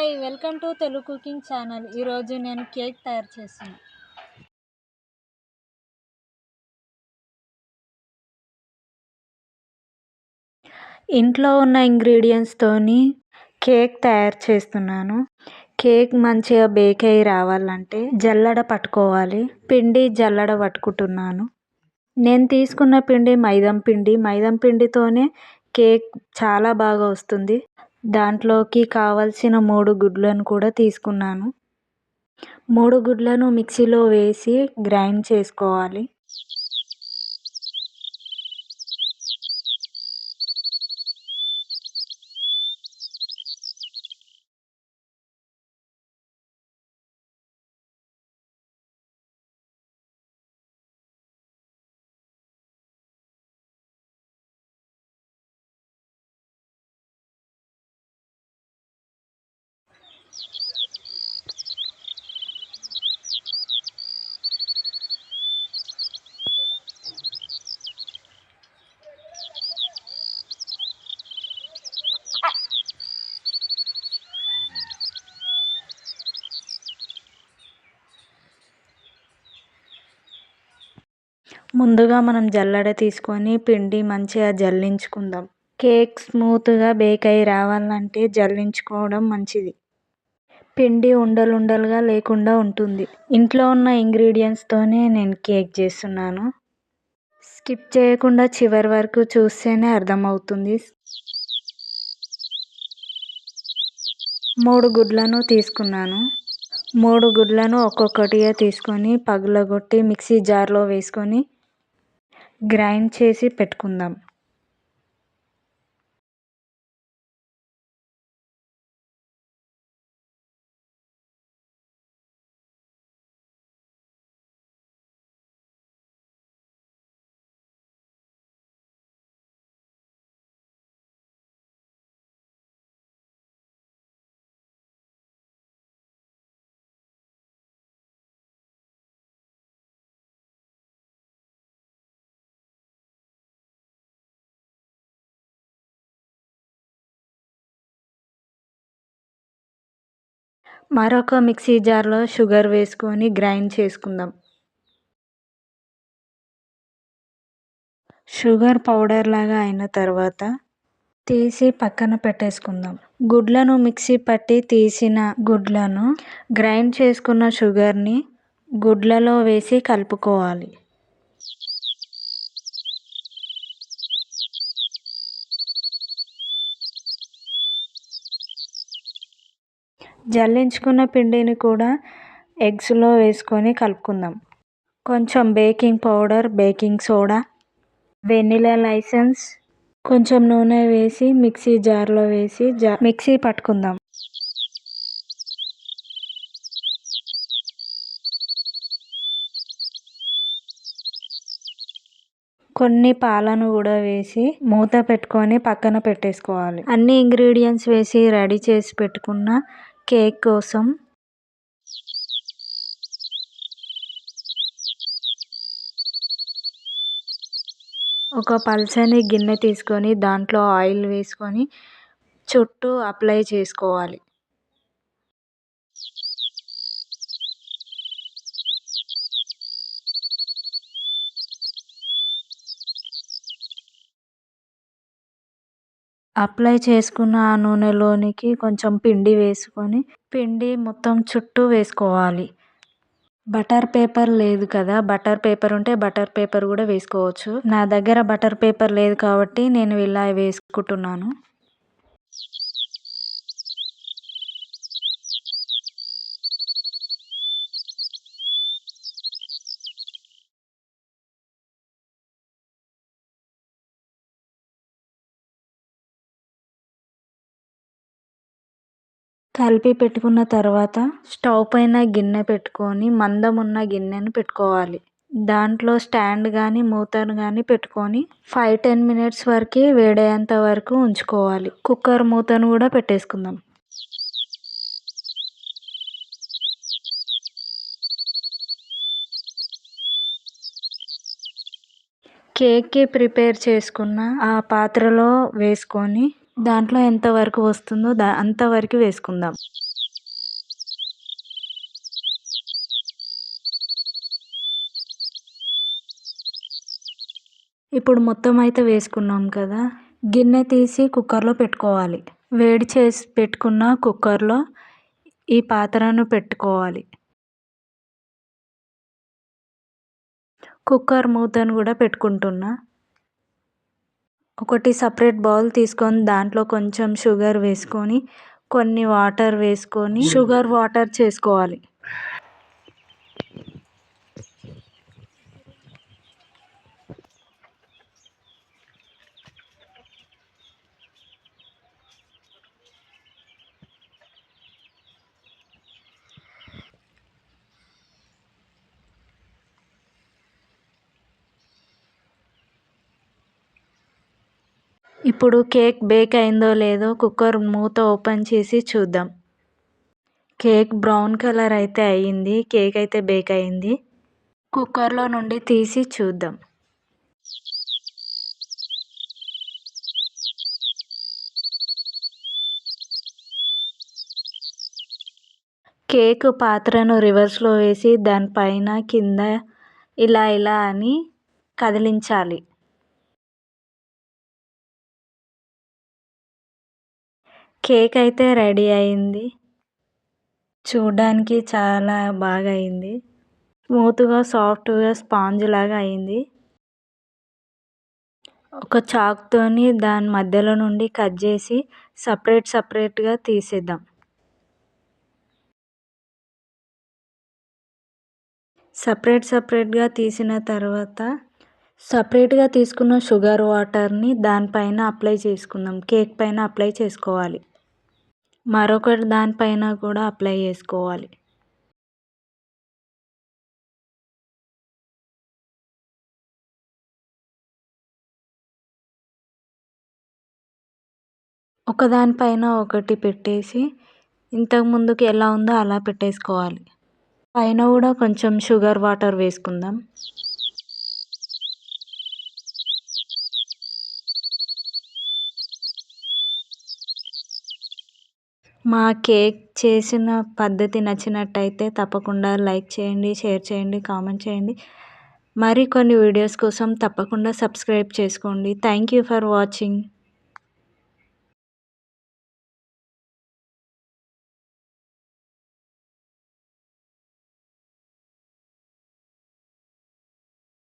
Hi welcome to Telugu cooking channel. ఈరోజు నేను cake తయారు చేస్తున్నాను. ఇంట్లో ఉన్న ఇంగ్రీడియంట్స్తోని కేక్ తయారు చేస్తున్నాను. కేక్ మంచిగా బేక్ అయ్యి రావాలంటే జల్లెడ పట్టుకోవాలి. పిండి జల్లెడ పట్టుకుంటున్నాను. నేను తీసుకున్న పిండి మైదం పిండితోనే కేక్ చాలా బాగా వస్తుంది. దాంట్లోకి కావలసిన 3 గుడ్లను కూడా తీసుకున్నాను. 3 గుడ్లను మిక్సీలో వేసి గ్రైండ్ చేసుకోవాలి. ముందుగా మనం జల్లెడ తీసుకొని పిండి మంచిగా జల్లించుకుందాం. కేక్ స్మూత్గా బేక్ అయ్యి రావాలంటే జల్లించుకోవడం మంచిది. పిండి ఉండలుగా లేకుండా ఉంటుంది. ఇంట్లో ఉన్న ఇంగ్రీడియంట్స్తోనే నేను కేక్ చేస్తున్నాను. స్కిప్ చేయకుండా చివరి వరకు చూస్తేనే అర్థమవుతుంది. 3 గుడ్లను తీసుకున్నాను. 3 గుడ్లను ఒక్కొక్కటిగా తీసుకొని పగలగొట్టి మిక్సీ జార్లో వేసుకొని గ్రైండ్ చేసి పెట్టుకుందాం. మరొక మిక్సీ జార్లో షుగర్ వేసుకొని గ్రైండ్ చేసుకుందాం. షుగర్ పౌడర్ లాగా అయిన తర్వాత తీసి పక్కన పెట్టేసుకుందాం. గుడ్లను మిక్సీ పట్టి తీసిన గుడ్లను గ్రైండ్ చేసుకున్న షుగర్ని గుడ్లలో వేసి కలుపుకోవాలి. జల్లించుకున్న పిండిని కూడా ఎగ్స్లో వేసుకొని కలుపుకుందాం. కొంచెం baking powder, baking soda, vanilla essence, కొంచెం నూనె వేసి మిక్సీ జార్లో వేసి మిక్సీ పట్టుకుందాం. కొన్ని పాలను కూడా వేసి మూత పెట్టుకొని పక్కన పెట్టేసుకోవాలి. అన్ని ఇంగ్రీడియంట్స్ వేసి రెడీ చేసి పెట్టుకున్న కేక్ కోసం ఒక పల్చని గిన్నె తీసుకొని దాంట్లో ఆయిల్ వేసుకొని చుట్టూ అప్లై చేసుకోవాలి. అప్లై చేసుకున్న ఆ నూనెలోనికి కొంచెం పిండి వేసుకొని పిండి మొత్తం చుట్టూ వేసుకోవాలి. బటర్ పేపర్ లేదు కదా, బటర్ పేపర్ ఉంటే బటర్ పేపర్ కూడా వేసుకోవచ్చు. నా దగ్గర బటర్ పేపర్ లేదు కాబట్టి నేను ఇలా వేసుకుంటున్నాను. కలిపి పెట్టుకున్న తర్వాత స్టవ్ పైన గిన్నె పెట్టుకొని మందం ఉన్న గిన్నెను పెట్టుకోవాలి. దాంట్లో స్టాండ్ కానీ మూతను కానీ పెట్టుకొని 5-10 మినిట్స్ వరకు వేడేంత వరకు ఉంచుకోవాలి. కుక్కర్ మూతను కూడా పెట్టేసుకుందాం. కేక్కి ప్రిపేర్ చేసుకున్న ఆ పాత్రలో వేసుకొని దాంట్లో ఎంతవరకు వస్తుందో అంతవరకు వేసుకుందాం. ఇప్పుడు మొత్తం అయితే వేసుకున్నాం కదా, గిన్నె తీసి కుక్కర్లో పెట్టుకోవాలి. వేడి చేసి పెట్టుకున్న కుక్కర్లో ఈ పాత్రను పెట్టుకోవాలి. కుక్కర్ మూతను కూడా పెట్టుకుంటున్నా. ఒకటి సపరేట్ బౌల్ తీసుకొని దాంట్లో కొంచెం షుగర్ వేసుకొని కొన్ని వాటర్ వేసుకొని షుగర్ వాటర్ చేసుకోవాలి. ఇప్పుడు కేక్ బేక్ అయిందో లేదో కుక్కర్ మూత ఓపెన్ చేసి చూద్దాం. కేక్ బ్రౌన్ కలర్ అయితే అయ్యింది. కేక్ అయితే బేక్ అయింది. కుక్కర్లో నుండి తీసి చూద్దాం. కేక్ పాత్రను రివర్స్లో వేసి దానిపైన కింద ఇలా ఇలా అని కదిలించాలి. కేక్ అయితే రెడీ అయింది. చూడడానికి చాలా బాగా అయింది. స్మూత్గా సాఫ్ట్గా స్పాంజ్ లాగా అయింది. ఒక చాక్తోని దాని మధ్యలో నుండి కట్ చేసి సపరేట్గా తీసేద్దాం. సపరేట్గా తీసిన తర్వాత సపరేట్గా తీసుకున్న షుగర్ వాటర్ని దానిపైన అప్లై చేసుకుందాం. కేక్ పైన అప్లై చేసుకోవాలి. మరొకటి దానిపైన కూడా అప్లై చేసుకోవాలి. ఒకదానిపైన ఒకటి పెట్టేసి ఇంతకు ముందుకు ఎలా ఉందో అలా పెట్టేసుకోవాలి. పైన కూడా కొంచెం షుగర్ వాటర్ వేసుకుందాం. మా కేక్ చేసిన పద్ధతి నచ్చినట్టయితే తప్పకుండా లైక్ చేయండి, షేర్ చేయండి, కామెంట్ చేయండి. మరికొన్ని వీడియోస్ కోసం తప్పకుండా సబ్స్క్రైబ్ చేసుకోండి. Thank you for watching.